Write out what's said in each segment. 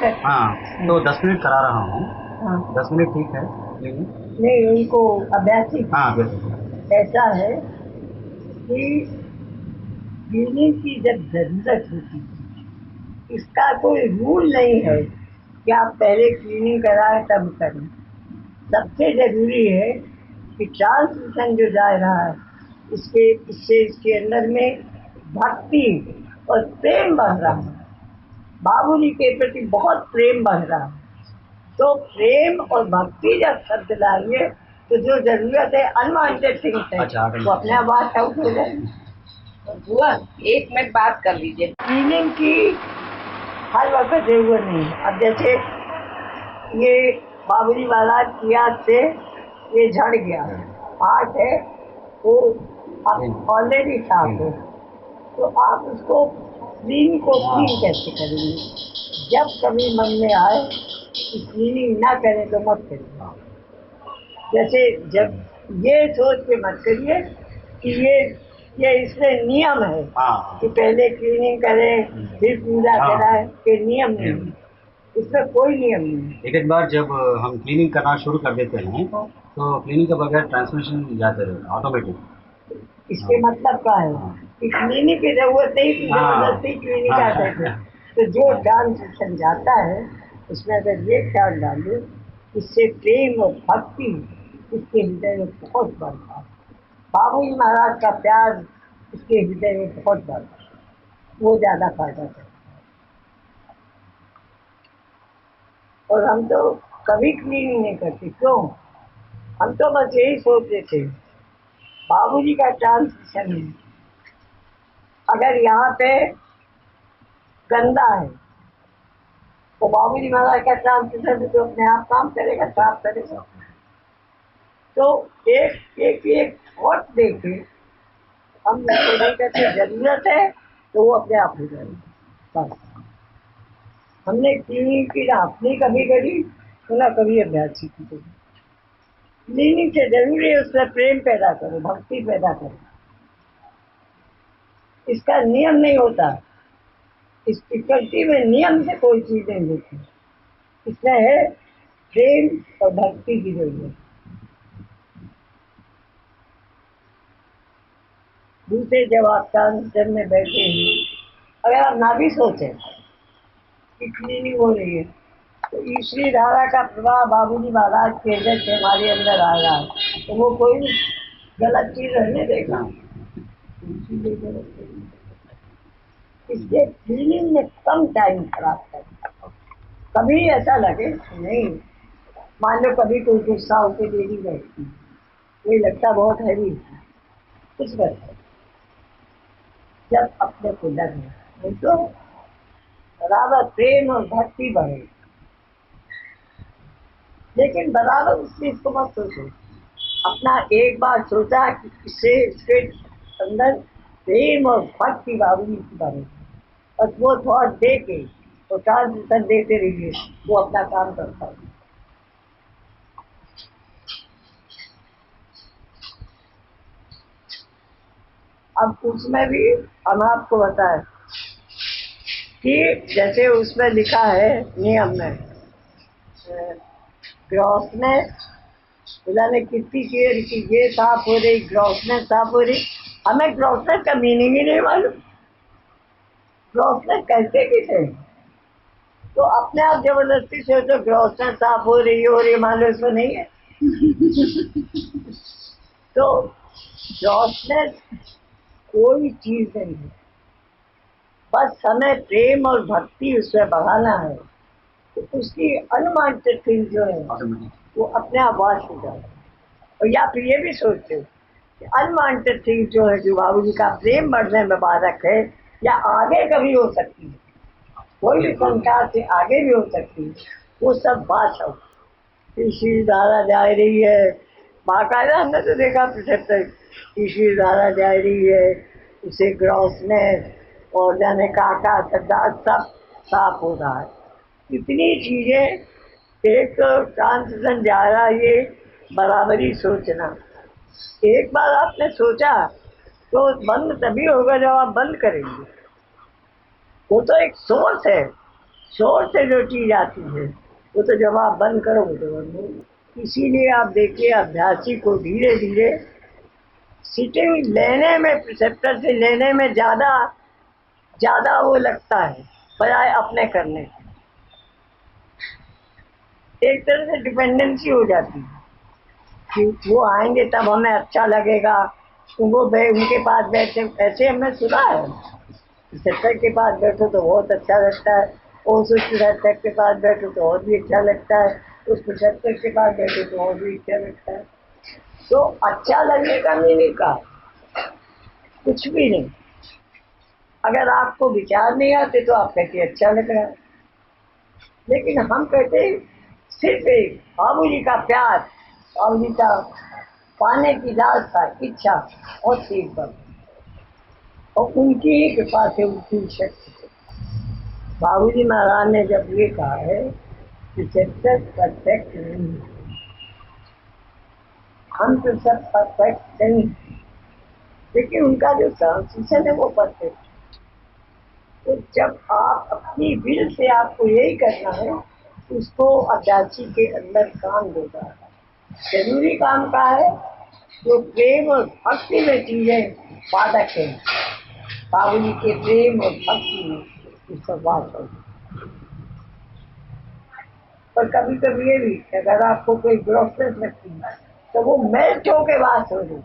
करते? हाँ, तो 10 मिनट करा रहा हूँ। हाँ 10 मिनट ठीक है, लेकिन नहीं, उनको अभ्यास ही हाँ बिल्कुल। ऐसा है कि क्लीनिंग की जब जरूरत होती है, इसका कोई रूल नहीं है कि आप पहले क्लीनिंग कराएं तब करें। सबसे जरूरी है कि ट्रांसमिशन जो जा रहा है इसके अंदर में भक्ति और प्रेम बढ़ रहा है, बाबूजी के प्रति बहुत प्रेम बढ़ रहा है। तो प्रेम और भक्ति जब शब्द लाएंगे तो जो जरूरत है अनवांटेड थिंग्स है अच्छा, वो अपने आप बात आउट हो जाएगी। बुआ 1 मिनट बात कर लीजिए। क्लीनिंग की हर वक्त जरूरत नहीं है। अब जैसे ये बाबूजी वाला किया से ये झड़ गया, आर्ट है वो अब ऑलरेडी साफ है, तो आप उसको क्लीन को क्लीन कैसे करेंगे? जब कभी मन में आए कि क्लीनिंग ना करें तो मत करिए। जैसे जब ये सोच के मत करिए कि ये इसमें नियम है हाँ कि पहले क्लीनिंग करें फिर पूजा कराएं, ये नियम नहीं है, इसमें कोई नियम नहीं है। एक बार जब हम क्लीनिंग करना शुरू कर देते हैं तो क्लीनिंग के बगैर ट्रांसमिशन जाते रहे ऑटोमेटिक। इसके मतलब क्या है कि क्लीनिक की जरूरत नहीं कि जबरदस्ती क्लीनिक आ सकते। तो जो ट्रांसमिशन जाता है उसमें अगर ये ख्याल डाले इससे प्रेम और भक्ति इसके हृदय में बहुत बढ़ता है। बाबूजी महाराज का प्यार इसके हृदय में बहुत बढ़ता है, वो ज्यादा फायदा करता है। और हम तो कभी क्लीनिंग नहीं करते, क्यों? हम तो बस यही सोचते थे बाबूजी का ट्रांसमिशन है, अगर यहाँ पे गंदा है तो बाबूजी महाराज का ट्रांसमिशन तो अपने आप काम करेगा, साफ करेगा। तो एक थॉट देके हम इसको नहीं करते, जरूरत है तो वो अपने आप हो जाएगी। बस हमने क्लीनिंग की ना अपनी कभी करी तो ना कभी अभ्यास की करी। क्लीनिंग से जरूरी है उसमें प्रेम पैदा करो, भक्ति पैदा करो। इसका नियम नहीं होता, इस प्रकृति में नियम से कोई चीज नहीं होती, इसमें है प्रेम और भक्ति की जरूरत। दूसरे जब आप ट्रांसमिशन में बैठे हैं, अगर आप ना भी सोचें कि क्लीनिंग हो रही है तो ईश्वरी धारा का प्रवाह बाबूजी महाराज के हृदय से हमारे अंदर आ रहा है, तो वो कोई गलत चीज रहने देगा? इसलिए क्लीनिंग में कम टाइम खराब करना। कभी ऐसा लगे नहीं, मान लो कभी कोई गुस्सा होकर देरी बैठती, कोई लगता बहुत हैवी, कुछ करते जब अपने को लगे, नहीं तो बराबर प्रेम और भक्ति बढ़े। लेकिन बराबर उस चीज को मत सोचो, अपना एक बार सोचा कि इसके अंदर प्रेम और भक्ति बाबूजी की बढ़े, बस वो थॉट दे के तो ट्रांसमिशन देते रहिए, वो अपना काम करता है। अब उसमें भी हम आपको बताएं कि जैसे उसमें लिखा है नियम में ग्रॉसनेस, ने कितनी केयर की ये साफ हो रही, ग्रॉसनेस साफ हो रही। हमें ग्रॉसनेस का मीनिंग ही नहीं मालूम, ग्रॉसनेस कैसे किसे, तो अपने आप जबरदस्ती सोचो ग्रॉसनेस साफ हो रही मान लो इसमें नहीं है। तो ग्रॉसनेस कोई चीज नहीं है, बस हमें प्रेम और भक्ति उसमें बढ़ाना है, तो उसकी अनवांटेड थिंग जो है वो अपने आप वाश हो जाए। और या फिर ये भी सोचते हो कि अनवांटेड थिंग जो है, जो बाबूजी का प्रेम बढ़ने में बाधक है या आगे कभी हो सकती है, कोई भी संसार से आगे भी हो सकती है, वो सब बात हो। इसी धारा जा रही है, बाकायदा हमने तो देखा प्रोटेक्टर इसी धारा जा रही है, उसे ग्रॉसनेस और जाने काका सद्दा सब साफ हो रहा है। इतनी चीजें एक ट्रांसमिशन जा रहा है, ये बराबरी सोचना। एक बार आपने सोचा तो बंद तभी होगा जब आप बंद करेंगे। वो तो एक सोर्स है, शोर से जो चीज आती है वो तो जब आप बंद करोगे तो बंद होगी। इसीलिए आप देखिए अभ्यासी को धीरे धीरे सीटिंग लेने में, प्रिसेप्टर से लेने में ज्यादा ज्यादा वो लगता है बजाय अपने करने के। एक तरह से डिपेंडेंसी हो जाती है कि वो आएंगे तब हमें अच्छा लगेगा, उनके पास बैठे। ऐसे हमने सुना है, प्रिसेप्टर के पास बैठो तो बहुत अच्छा लगता है, और उस प्रिसेप्टर के पास बैठो तो और भी अच्छा लगता है, उस प्रिसेप्टर के पास बैठो तो और भी अच्छा लगता है। तो अच्छा लगने का मीनिंग का कुछ भी नहीं। अगर आपको विचार नहीं आते तो आप कहते अच्छा लग रहा है, लेकिन हम कहते सिर्फ एक बाबू जी का प्यार, बाबू जी का पाने की लालसा, इच्छा और तेज बल, और उनकी ही कृपा से, उनकी शक्ति से। बाबू जी महाराज ने जब ये कहा है कि चैप्टर परफेक्ट नहीं, हम तो सब परफेक्ट नहीं, लेकिन उनका जो ट्रांसमिशन है वो परफेक्ट। तो जब आप अपनी विल से आपको यही करना है, उसको अभ्यासी के अंदर काम देता है। जरूरी काम का है जो प्रेम और भक्ति में चीजें बाधक है, बाबू जी के प्रेम और भक्ति में इस सब बात हो। पर कभी कभी ये भी अगर आपको कोई ग्रोसनेस लगती है तो वो मेल्ट होके बात हो रही,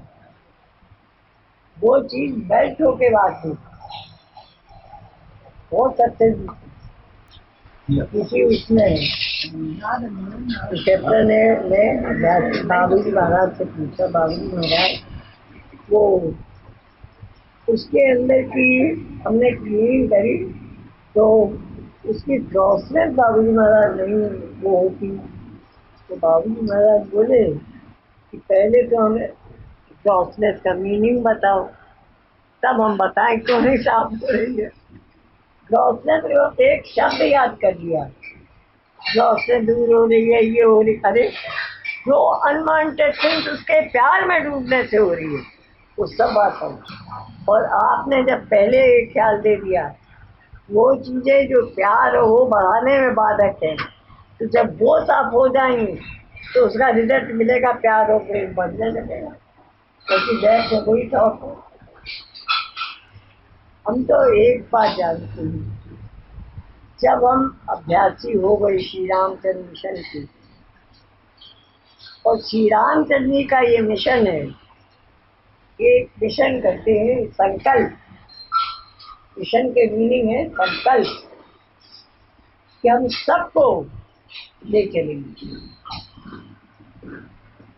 वो चीज मेल्ट होके बात हो बहुत अच्छे किसी उसमें कैप्टन ने बाबू जी महाराज से पूछा, बाबू जी महाराज वो उसके अंदर की हमने क्लीनिंग करी तो उसकी क्रॉसनेस बाबू जी महाराज नहीं वो होती। तो बाबू जी महाराज बोले कि पहले तो हमें क्रॉसनेस का मीनिंग बताओ, तब हम बताएं क्यों नहीं साफ हो रही है। क्रॉसनेस एक शब्द याद कर लिया, क्रॉस से दूर हो रही है, ये हो रही, अरे जो अनवांटेड थिंग्स उसके प्यार में डूबने से हो रही है, वो सब बात हो। और आपने जब पहले एक ख्याल दे दिया, वो चीजें जो प्यार हो बढ़ाने में बाधक है, तो जब वो साफ हो जाएंगी तो उसका रिजल्ट मिलेगा, प्यार और प्रेम बढ़ने लगेगा, क्योंकि बैठ से कोई टॉप हो। हम तो एक बात जानते हैं, जब हम अभ्यासी हो गए श्री रामचंद्र मिशन की, और श्री रामचंद्र जी का ये मिशन है, एक मिशन करते हैं संकल्प। मिशन के मीनिंग है संकल्प कि हम सबको ले चलेंगे।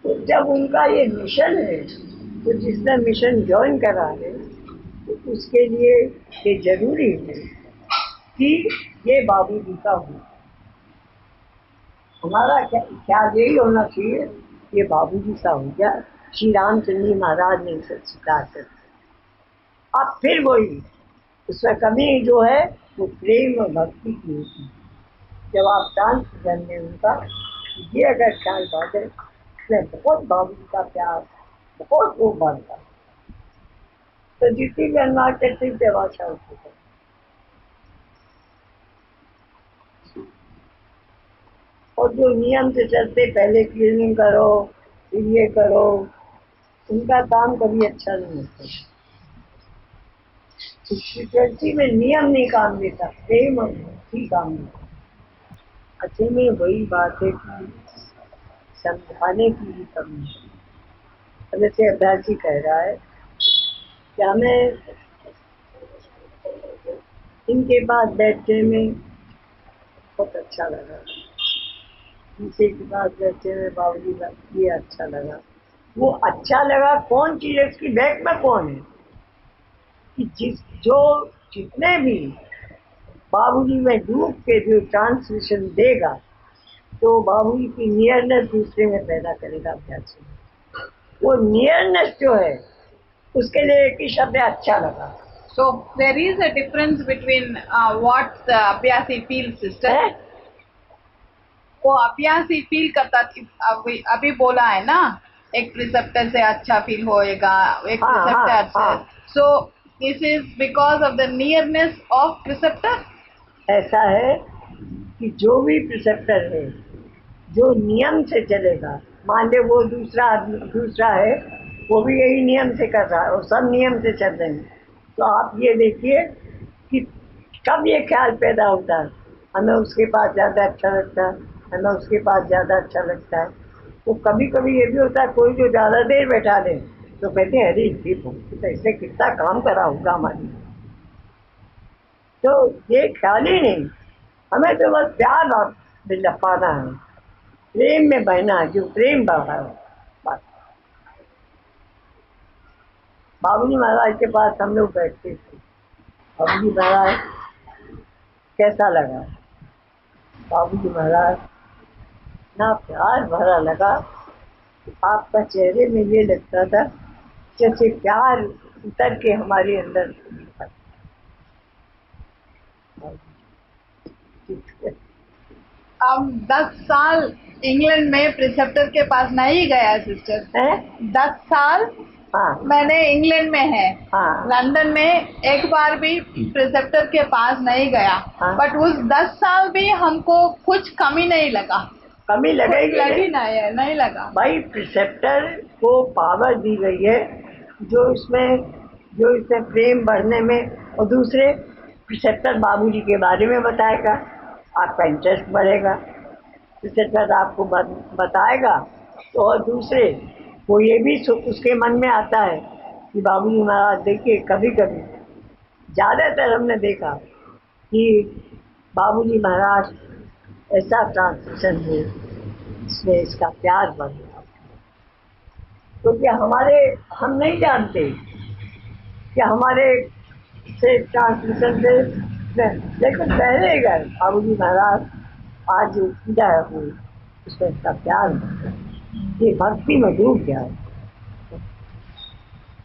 तो जब उनका ये मिशन है, तो जिसने मिशन ज्वाइन करा है तो उसके लिए ये जरूरी है कि ये बाबू जी का हो। हमारा ख्याल यही होना चाहिए ये बाबू जी सा हो गया। श्री रामचंद्र जी महाराज ने इसे स्वीकार कर, अब फिर वही उसमें कमी जो है वो प्रेम और भक्ति की होती है। जब आप डांस करने उनका ये अगर ख्याल बात है, इसमें बहुत बाबू जी का प्यार, बहुत वो बढ़ता, तो जितनी भी अनुवाद करते भाषा होती है। और जो नियम से चलते, पहले क्लीनिंग करो फिर ये करो, उनका काम कभी अच्छा नहीं होता। स्पिरिचुअलिटी में नियम नहीं काम देता, प्रेम और भक्ति काम देता। अच्छे में वही बात है कि समझाने की भी कमी है। जैसे अभ्यासी कह रहा है कि हमें इनके पास बैठने में बहुत अच्छा लगा, इनके पास बैठने में बाबूजी ये अच्छा लगा, वो अच्छा लगा कौन चीज है, उसकी बैक में कौन है कि जितने भी बाबूजी में डूब के जो ट्रांसमिशन देगा, तो बाबूजी की नियरनेस दूसरे में पैदा करेगा अभ्यास में। वो नियरनेस जो है उसके लिए एक ही शब्द अच्छा लगा। So there is a difference between what the अभ्यासी feels, sister. वो अभ्यासी फील करता, अभी बोला है ना, एक प्रिसेप्टर से अच्छा फील होएगा, एक प्रिसेप्टर अच्छा। So this is because of the nearness of preceptor. ऐसा है कि जो भी प्रिसेप्टर है जो नियम से चलेगा, मान ले वो दूसरा है, वो भी यही नियम से कर रहा है और सब नियम से चल रहे हैं, तो आप ये देखिए कि कब ये ख्याल पैदा होता है हमें उसके पास ज़्यादा अच्छा लगता है, हमें उसके पास ज़्यादा अच्छा लगता है। तो कभी कभी ये भी होता है कोई जो ज़्यादा देर बैठा दे तो कहते हैं अरे तो इससे कितना काम करा होगा हमारी। तो ये ख्याल ही नहीं, हमें तो बस प्यार और दिल पाना है, प्रेम में बहना है, जो प्रेम बढ़ा है बस। बाबूजी महाराज के पास हम लोग बैठते थे। बाबूजी महाराज कैसा लगा? बाबूजी महाराज ना प्यार भरा लगा, आपका चेहरे में ये लगता था जैसे प्यार उतर के हमारे अंदर। अब 10 साल इंग्लैंड में प्रिसेप्टर के पास नहीं गया सिस्टर। है 10 साल हाँ मैंने इंग्लैंड में है, हाँ लंदन में एक बार भी प्रिसेप्टर के पास नहीं गया, हाँ। बट उस 10 साल भी हमको कुछ कमी नहीं लगा, कमी लगेगी लगी नहीं लगा। भाई। प्रिसेप्टर को पावर दी गई है जो इसमें प्रेम बढ़ने में, और दूसरे प्रिसेप्टर बाबूजी के बारे में बताएगा, आपका इंटरेस्ट बढ़ेगा। प्रिसेप्टर आपको बताएगा तो, और दूसरे वो ये भी उसके मन में आता है कि बाबूजी महाराज देखिए, कभी कभी ज़्यादातर हमने देखा कि बाबूजी महाराज ऐसा ट्रांसमिशन है इसमें इसका प्यार बढ़ गया। क्योंकि हम नहीं जानते कि हमारे से ट्रांसमिशन से, लेकिन पहले गए बाबूजी महाराज आज जो पूजा है वो उसमें इसका प्यार बढ़ गया, ये भक्ति में डूब गया।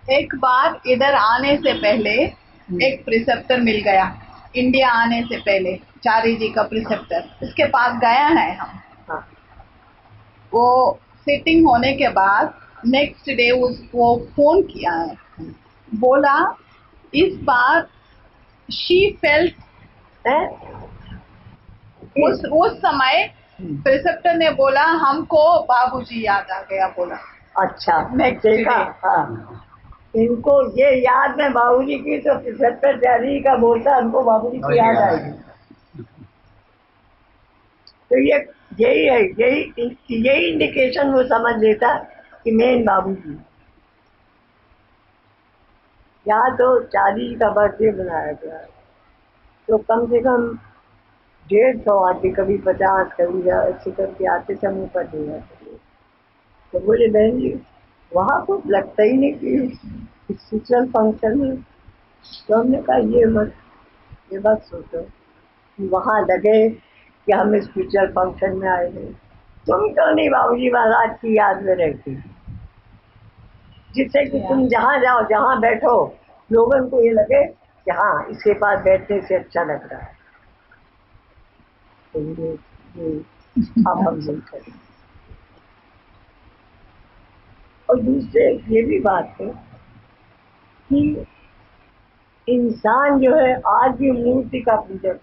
एक बार इधर आने से पहले एक प्रिसेप्टर मिल गया, इंडिया आने से पहले चारी जी का प्रिसेप्टर, उसके पास गया है हम। हाँ वो सिटिंग होने के बाद नेक्स्ट डे वो फोन किया है, बोला इस बार शी फेल्ट, है उस समय प्रिसेप्टर ने बोला हमको बाबूजी याद आ गया, बोला। अच्छा Next देखा day. हाँ, इनको ये याद है बाबूजी की, तो प्रिसेप्टर चारी का बोलता हमको बाबूजी की याद आएगी। तो यही इंडिकेशन वो समझ लेता कि मेन बाबूजी। यहाँ तो चारी का बर्थडे मनाया गया, तो कम से कम 150 आते, कभी 50, कभी ऐसे करके आते समय पर दे जाते। तो बोले बहन जी वहाँ कुछ लगता ही नहीं कि स्पिरिचुअल फंक्शन में। तो हमने कहा ये बात सोचो कि वहाँ लगे कि हम स्पिरिचुअल फंक्शन में आए थे। तुम तो नहीं बाबूजी महाराज की याद में रहती, जिससे कि तुम जहाँ जाओ जहाँ बैठो लोगों को ये लगे कि हाँ इसके पास बैठने से अच्छा लग रहा है। तो ये आप हम नहीं करें। और दूसरे ये भी बात है कि इंसान जो है आज भी मूर्ति का पूजक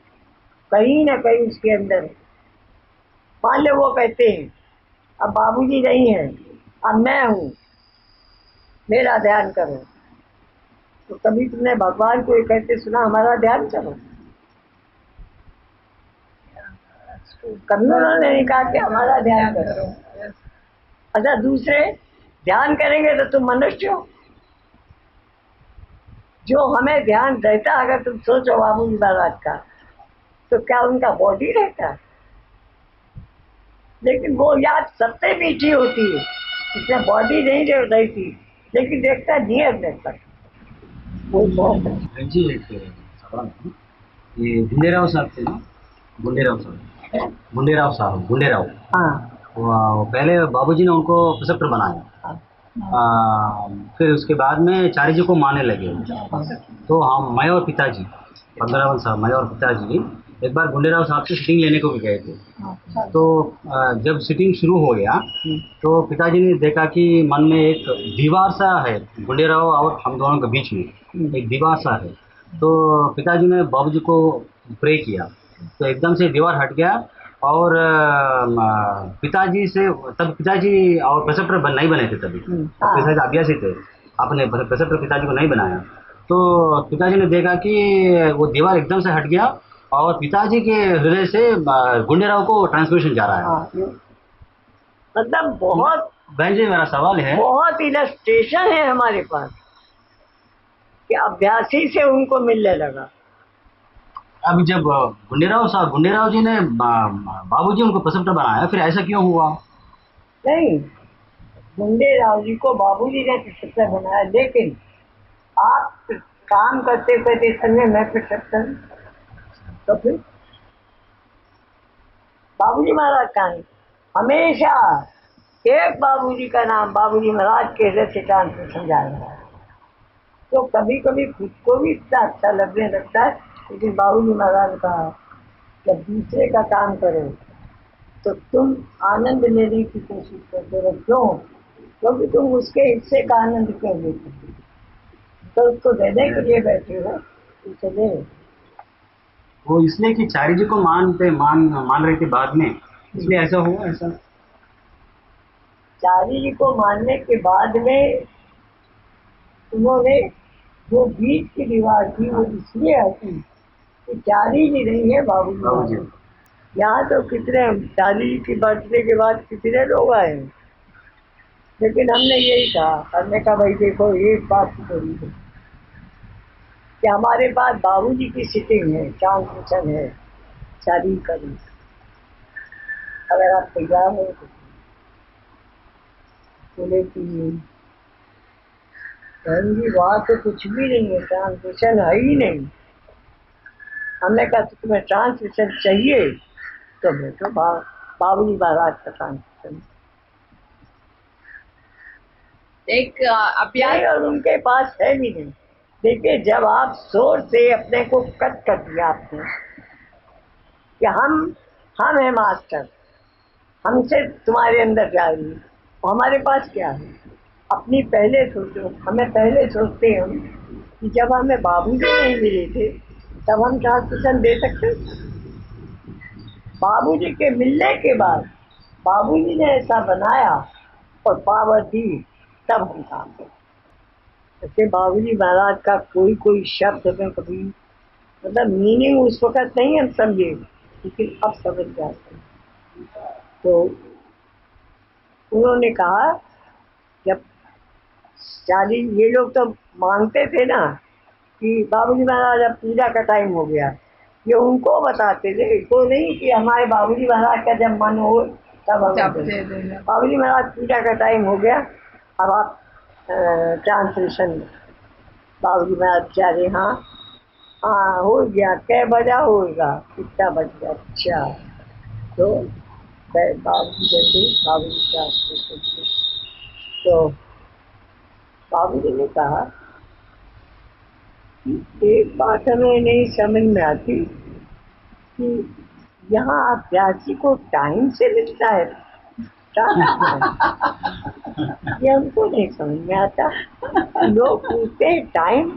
कहीं ना कहीं उसके अंदर है। मान लो वो कहते हैं अब बाबूजी नहीं है, अब मैं हूँ, मेरा ध्यान करो। तो कभी तुमने भगवान को ये कहते सुना हमारा ध्यान करो? कभी उन्होंने नहीं कहा कि हमारा ध्यान करो। अच्छा दूसरे ध्यान करेंगे तो तुम मनुष्य हो। जो हमें ध्यान रहता, अगर तुम सोचो बाबूजी महाराज का, तो क्या उनका बॉडी रहता है? लेकिन वो याद सबसे मीठी होती है, इसमें बॉडी नहीं रहती, लेकिन देखता नियर देखता। वो बहुत अच्छा। जी एक सवाल है, ये गुंडेराव साहब थे ना, गुंडेराव साहब हाँ वो पहले बाबूजी ने उनको प्रिसेप्टर बनाया, फिर उसके बाद में चारी जी को मानने लगे। तो हम मैं और पिताजी पंद्रावन साहब, मैं और पिताजी एक बार गुंडेराव साहब से सिटिंग लेने को भी गए थे। तो जब सिटिंग शुरू हो गया तो पिताजी ने देखा कि मन में एक दीवार सा है, गुंडेराव और हम दोनों के बीच में एक दीवार सा है। तो पिताजी ने बाबूजी को प्रे किया तो एकदम से दीवार हट गया और पिताजी से तब पिताजी और प्रेसेप्टर नहीं बने थे तभी, हाँ। पिताजी अभ्यासी थे, आपने प्रेसेप्टर पिताजी को नहीं बनाया। तो पिताजी ने देखा कि वो दीवार एकदम से हट गया और पिताजी के हृदय से गुंडेराव को ट्रांसमिशन जा रहा है। हाँ, मतलब बहुत बहन जी मेरा सवाल है, बहुत इलस्ट्रेशन है हमारे पास कि अभ्यासी से उनको मिलने लगा। अब जब गुंडेराव जी ने बाबूजी उनको प्रेसेप्टर बनाया, फिर ऐसा क्यों हुआ? नहीं, गुंडे राव जी को बाबूजी ने प्रिसेप्टर बनाया, लेकिन आप काम करते करते समय मैं प्रिसेप्टर, तो फिर बाबूजी महाराज का नहीं, हमेशा एक बाबूजी का नाम बाबूजी महाराज के हृदय से ट्रांसमिशन जा रहा है। तो कभी कभी खुद को भी इतना अच्छा लगने लगता है, लेकिन बाबूजी महाराज का जब दूसरे का काम करो तो तुम आनंद लेने की कोशिश करते हो। क्यों? क्योंकि तुम उसके हिस्से का आनंद क्यों लेते हो? तो उसको देने के लिए बैठे हो, उसे दे। वो इसलिए कि चारी जी को मान रही थी बाद में, इसलिए ऐसा हुआ ऐसा। चारी जी को मानने के बाद में उन्होंने जो बीच की दीवार थी वो इसलिए हटी कि चारी जी नहीं है बाबूजी। यहाँ तो कितने चारी जी की बर्थडे के बाद कितने लोग आए, लेकिन हमने यही कहा, हमने कहा भाई देखो एक बात जरूरी है कि हमारे पास बाबूजी की सिटिंग है, ट्रांसमिशन है, चारी का भी, अगर आप तैयार हो तो बोले कि बहन जी वहाँ तो कुछ भी नहीं है, ट्रांसमिशन है ही नहीं। हमने कहा तो तुम्हें ट्रांसमिशन चाहिए तो बैठो, बाबूजी महाराज का ट्रांसमिशन एक अभ्यास, और उनके पास है भी नहीं। देखिए, जब आप शोर से अपने को कट कर दिया आपने कि हम हैं मास्टर, हमसे तुम्हारे अंदर जा रही है, तो हमारे पास क्या है? अपनी पहले सोचो, हमें पहले सोचते हम कि जब हमें बाबूजी नहीं मिले थे तब हम ट्रांसमिशन दे सकते। बाबूजी के मिलने के बाद बाबूजी ने ऐसा बनाया और पावर दी, तब हम काम करते। जैसे बाबूजी महाराज का कोई शब्द में कभी मतलब मीनिंग उस वक्त नहीं हम समझे, लेकिन अब समझ जाते हैं। तो उन्होंने कहा, जब चाली ये लोग तो मांगते थे ना कि बाबूजी महाराज अब पूजा का टाइम हो गया, ये उनको बताते थे, इसको नहीं कि हमारे बाबूजी महाराज का जब मन हो तब हम बाबूजी महाराज पूजा का टाइम हो गया, अब आप ट्रांसलेशन। बाबूजी महाराज चाहे हाँ हाँ हो गया, कै बजा होगा, कितना बज गया, अच्छा। तो बाबूजी जैसे बाबूजी ट्रांसलेशन, तो बाबूजी ने कहा एक बात हमें नहीं समझ में आती कि यहाँ अभ्यासी को टाइम से मिलता है, ये हमको नहीं समझ में आता। लोग पूछते हैं टाइम,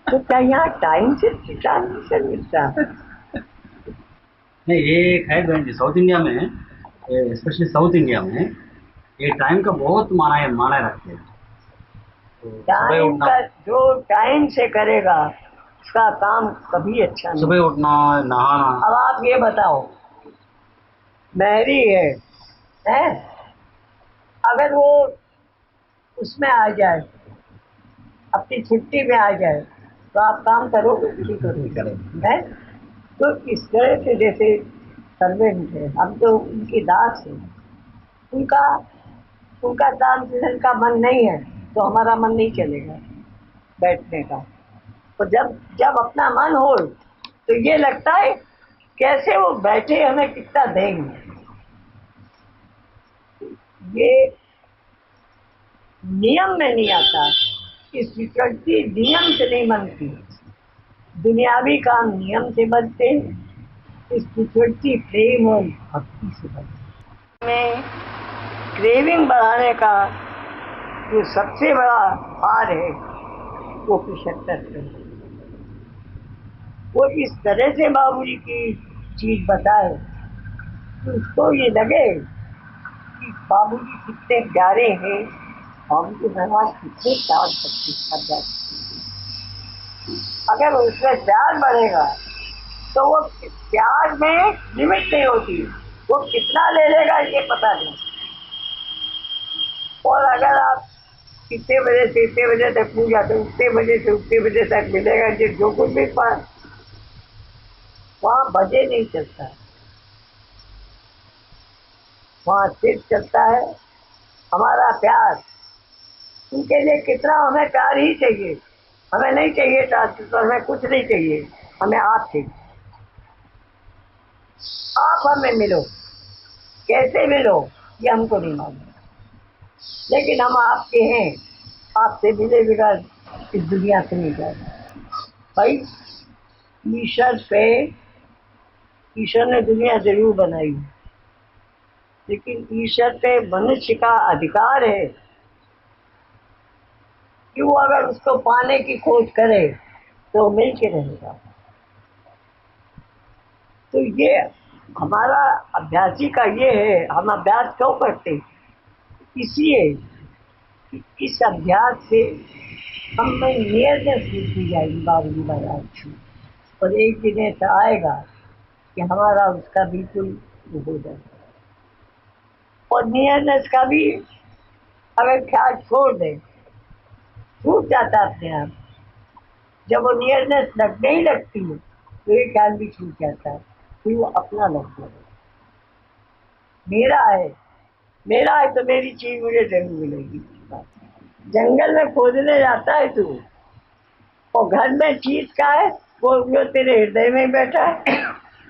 तो क्या यहाँ टाइम से ट्रांसमिशन मिलता है? नहीं, ये है बहन जी, साउथ इंडिया में, स्पेशली साउथ इंडिया में ये टाइम का बहुत माना रखते हैं। टाइम का जो टाइम से करेगा उसका काम कभी अच्छा नहीं। सुबह उठना, नहाना। अब आप ये बताओ, मैरी है? अगर वो उसमें आ जाए, अपनी छुट्टी में आ जाए, तो आप काम करोगे कि करोगे? है तो इस तरह से जैसे सर्वेंट है, हम तो उनकी दास है, उनका ट्रांसलेशन का मन नहीं है तो हमारा मन नहीं चलेगा बैठने का। तो जब अपना मन हो तो ये लगता है कैसे वो बैठे, हमें कितना देंगे। ये नियम में नहीं आता, इस विकृति नियम से नहीं बनती, दुनियावी काम नियम से बनते हैं, इस विकृति प्रेम और भक्ति से बनती में। क्रेविंग बढ़ाने का जो सबसे बड़ा हार है वो 75 है। वो इस तरह से बाबूजी की चीज बताए तो उसको ये लगे कि बाबूजी कितने प्यारे हैं, बाबूजी भगवान कितने प्यार कर जाते। अगर उसमें प्यार बढ़ेगा तो वो प्यार में लिमिट नहीं होती, वो कितना ले लेगा ये पता नहीं। और अगर आप इतने बजे से इतने बजे तक पूजा तो उतने बजे से उतने बजे तक मिलेगा जो कुछ भी पाए, वहाँ बजे नहीं चलता है, वहाँ सिर्फ चलता है हमारा प्यार। उनके लिए कितना हमें प्यार ही चाहिए, हमें नहीं चाहिए तो हमें कुछ नहीं चाहिए, हमें आप चाहिए। आप हमें मिलो, कैसे मिलो ये हमको नहीं मालूम, लेकिन हम आपके हैं, आपसे मिले बगैर इस दुनिया से नहीं जाए। भाई ईश्वर ने दुनिया जरूर बनाई, लेकिन ईश्वर पे मनुष्य का अधिकार है कि वो अगर उसको पाने की खोज करे तो मिल के रहेगा। तो ये हमारा अभ्यासी का ये है, हम अभ्यास क्यों करते हैं? इसलिए कि इस अभ्यास से हमें नियरनेस मिलती जाएगी बाबूजी महाराज की, और एक दिन ऐसा आएगा कि हमारा उसका बिल्कुल हो जाएगा। और नियरनेस का भी अगर ख्याल छोड़ दें, छूट जाता है अपने आप। जब वो नियरनेस लगने ही लगती है तो ये ख्याल भी छूट जाता है, फिर वो अपना लगता है। मेरा है तो मेरी चीज मुझे जरूर मिलेगी। जंगल में खोजने जाता है तू, और घर में चीज का है वो जो तेरे हृदय में बैठा है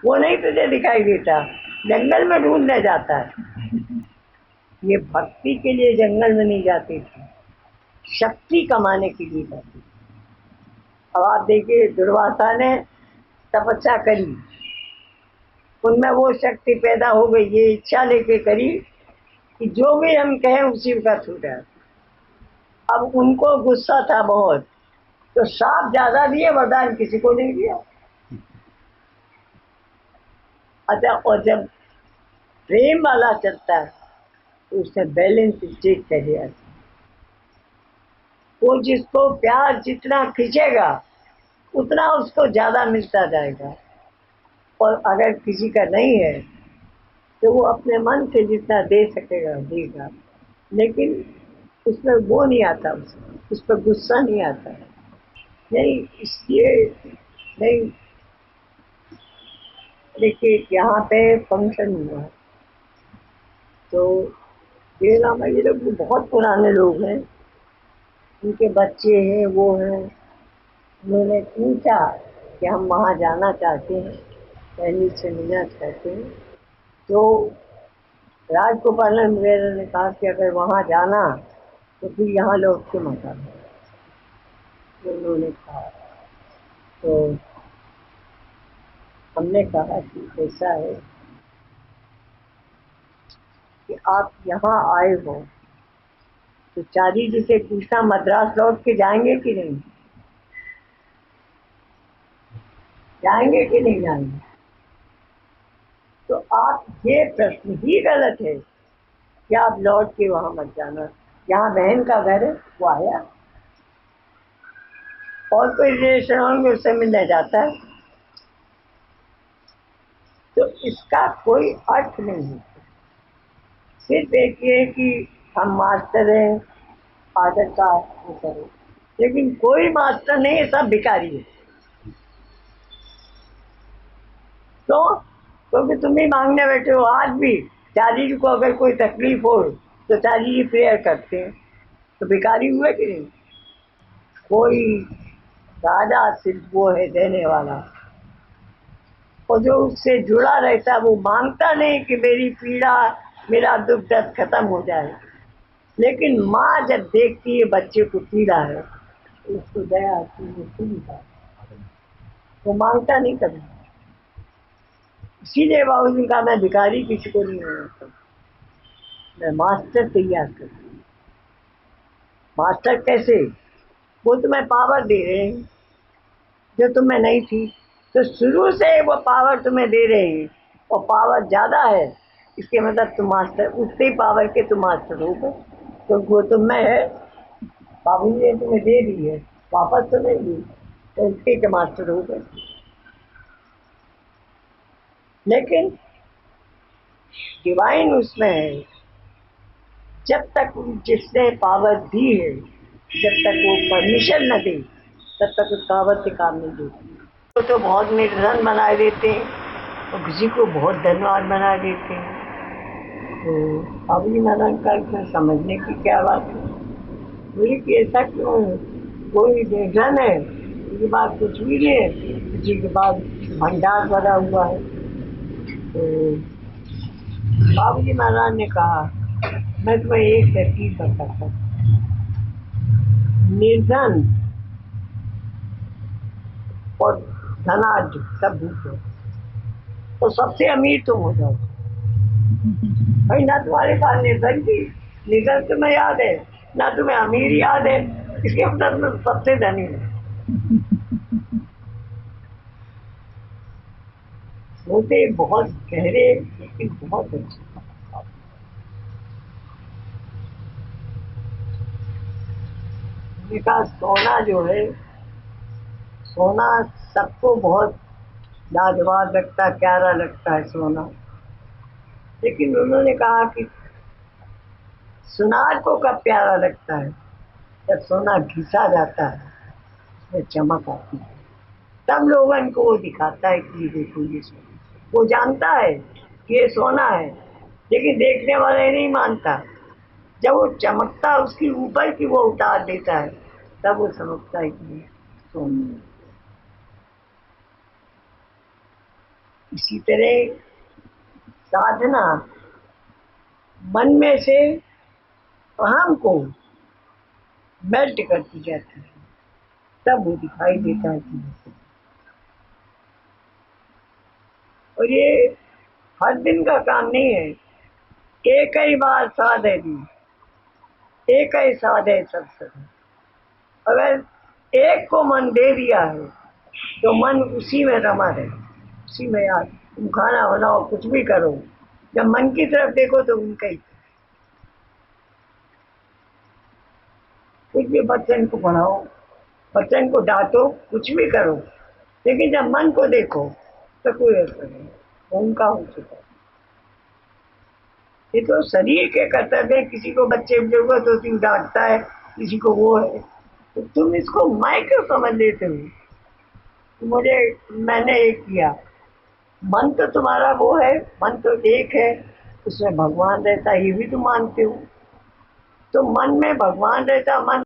वो नहीं तुझे दिखाई देता, जंगल में ढूंढने जाता है। ये भक्ति के लिए जंगल में नहीं जाते थे, शक्ति कमाने के लिए जाते थे। अब आप देखिए दुर्वासा ने तपस्या करी, उनमें वो शक्ति पैदा हो गई, ये इच्छा लेके करी कि जो भी हम कहें उसी का छूटा। अब उनको गुस्सा था बहुत, तो साफ ज्यादा दिए, वरदान किसी को नहीं दिया। अच्छा, और जब प्रेम वाला चलता है तो उससे बैलेंस स्टेट कह दिया। वो जिसको प्यार जितना खींचेगा उतना उसको ज्यादा मिलता जाएगा, और अगर किसी का नहीं है तो वो अपने मन से जितना दे सकेगा देगा, लेकिन उसमें वो नहीं आता, उस पर गुस्सा नहीं आता है। नहीं, इसलिए नहीं। देखिए यहाँ पे फंक्शन हुआ तो बेला में ये लोग बहुत पुराने लोग हैं, उनके बच्चे हैं, वो हैं। उन्होंने पूछा कि हम वहाँ जाना चाहते हैं, पहली से मिलना चाहते हैं। तो राजगोपाल वगैरह ने कहा कि अगर वहाँ जाना तो फिर यहाँ लौट के मत आना। तो उन्होंने कहा, तो हमने कहा कि ऐसा है कि आप यहाँ आए हो तो चारी जी से पूछना मद्रास लौट के जाएंगे कि नहीं, जाएंगे कि नहीं जाएंगे। तो आप ये प्रश्न ही गलत है कि आप लौट के वहां मत जाना। यहाँ बहन का घर है, वो आया, और कोई रिलेशन होंगे उससे मिलने जाता है, तो इसका कोई अर्थ नहीं है। सिर्फ एक ये कि हम मास्टर हैं, आदर का वो करो, लेकिन कोई मास्टर नहीं है, सब भिखारी है। तो क्योंकि तुम ही मांगने बैठे हो। आज भी चाची जी को अगर कोई तकलीफ हो तो चाची जी प्रेयर करते हैं, तो भिखारी हुए कि नहीं। कोई राजा सिर्फ वो है देने वाला, और जो उससे जुड़ा रहता है वो मांगता नहीं कि मेरी पीड़ा मेरा दुख दर्द खत्म हो जाए, लेकिन माँ जब देखती है बच्चे को पीड़ा है तो उसको दया आती है, वो मांगता नहीं कभी। इसीलिए बाबूजी का मैं भिखारी किसी को नहीं होता, मैं मास्टर तैयार करता हूँ। मास्टर कैसे? वो तुम्हें पावर दे रहे हैं जो तुम्हें नहीं थी, तो शुरू से वो पावर तुम्हें दे रहे हैं और पावर ज़्यादा है, इसके मतलब तुम मास्टर, उतनी पावर के तुम मास्टर हो गए, तो वो तुम में है। बाबू जी ने तुम्हें दे दी है, वापस तो नहीं दी, तो इसके के मास्टर हो गए। लेकिन डिवाइन उसमें है, जब तक जिसने पावर दी है, जब तक वो परमिशन न दे तब तक उस पावर से काम नहीं देती। तो बहुत निर्धन बना देते हैं और किसी को बहुत धनवान बना देते हैं। तो अभी मरण कर समझने की क्या बात है, बोली कि ऐसा क्यों है? कोई निर्धन है, उसके पास कुछ भी नहीं है, किसी के पास भंडार भरा हुआ है। तो बाबूजी महाराज ने कहा, मैं तुम्हें एक तरकीब बताता हूँ, निर्धन और धनाढ्य सब भूखो तो सबसे अमीर तुम हो जाओ। भाई ना तुम्हारे पास निर्धन की, निर्धन तुम्हें याद है, ना तुम्हें अमीर याद है, इसके मतलब में सबसे धनी है। होते बहुत गहरे लेकिन बहुत अच्छे। कहा सोना जो है, सोना सबको बहुत लाजवाब लगता है, प्यारा लगता है सोना, लेकिन उन्होंने कहा कि सुनार को कब प्यारा लगता है, जब सोना घिसा जाता है, उसमें चमक आती है, तब लोगों को वो दिखाता है कि देखो ये सोना। वो जानता है कि ये सोना है, लेकिन देखने वाले नहीं मानता। जब वो चमकता उसकी ऊपर की वो उतार देता है, तब वो समझता है कि ये सोना है। इसी तरह साधना मन में से अहम को मेल्ट करती जाती है, तब वो दिखाई देता है कि और ये हर दिन का काम नहीं है, एक ही बार साध है दी, एक ही साध है सत्संग। अगर एक को मन दे दिया है तो मन उसी में रमा रहे, उसी में याद, तुम खाना बनाओ कुछ भी करो, जब मन की तरफ देखो तो उनका ही, कुछ भी बच्चन को पढ़ाओ, बच्चन को डांटो, कुछ भी करो, लेकिन जब मन को देखो तो कोई असर नहीं, उनका हो चुका। ये तो शरीर के कर्तव्य, किसी को बच्चे की जरूरत होती है डांटता है, किसी को वो है, तो तुम इसको मैं क्यों समझ लेते हो? मुझे मैंने एक किया, मन तो तुम्हारा वो है, मन तो एक है, उसमें भगवान रहता है, ये भी तुम मानते हो, तो मन में भगवान रहता, मन